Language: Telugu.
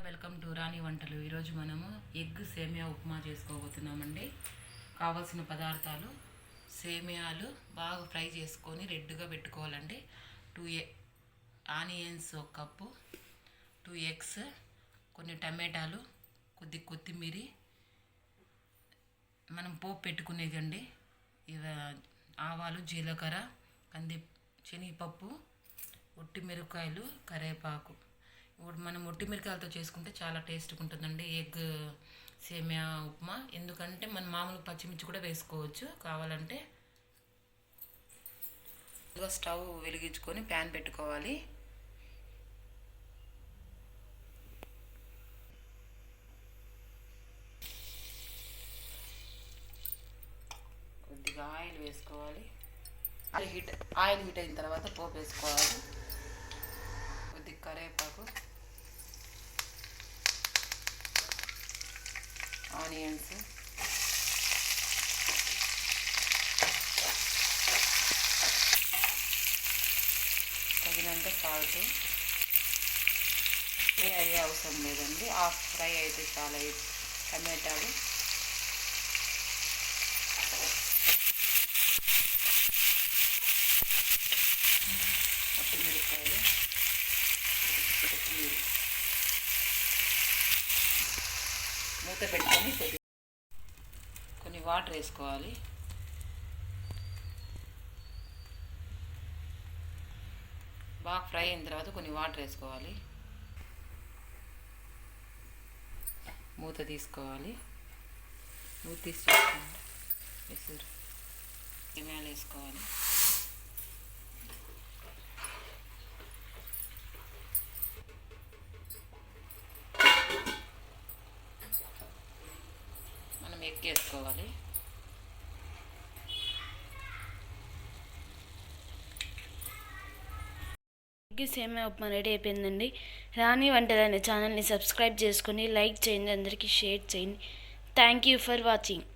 వెల్కమ్ టు రాణి వంటలు. ఈరోజు మనము ఎగ్ సేమియా ఉప్మా చేసుకోబోతున్నామండి. కావాల్సిన పదార్థాలు: సేమియాలు బాగా ఫ్రై చేసుకొని రెడ్గా పెట్టుకోవాలండి. 2 ఆనియన్స్, 1 కప్పు, 2 ఎగ్స్, కొన్ని టమాటాలు, కొద్ది కొత్తిమీర, మనం పోపు పెట్టుకునేదండి. ఆవాలు, జీలకర్ర, శనగపప్పు, ఒట్టి మిరపకాయలు, కరివేపాకు. ఇప్పుడు మనం ఒట్టి మిరపకాయలతో చేసుకుంటే చాలా టేస్ట్గా ఉంటుందండి ఎగ్ సేమియా ఉప్మా. ఎందుకంటే మనం మామూలు పచ్చిమిర్చి కూడా వేసుకోవచ్చు కావాలంటే. స్టవ్ వెలిగించుకొని ప్యాన్ పెట్టుకోవాలి. కొద్దిగా ఆయిల్ వేసుకోవాలి. ఆయిల్ హీట్ అయిన తర్వాత పోపు వేసుకోవాలి. కొద్దిగా కరివేపాకు, ఆనియన్స్, తగినంత సాల్ట్. ఫ్రై అయ్యే అవసరం లేదండి, హాఫ్ ఫ్రై అయితే చాలా. టమాటాలు, పచ్చిమిరపకాయలు, కొత్తిమీర. మూత పెట్టుకొని కొన్ని వాటర్ వేసుకోవాలి. బాగా ఫ్రై అయిన తర్వాత కొన్ని వాటర్ వేసుకోవాలి. మూత తీసుకోవాలి. మూత తీసి సేమియాలు వేసుకోవాలి. మనం ఎగ్ వేసుకోవాలి. ఎగ్ సేమియా ఉప్మా రెడీ అయిపోయిందండి. రాణి వంటలు అనే ఛానల్ని సబ్స్క్రైబ్ చేసుకొని లైక్ చేయండి, అందరికీ షేర్ చేయండి. Thank you for watching.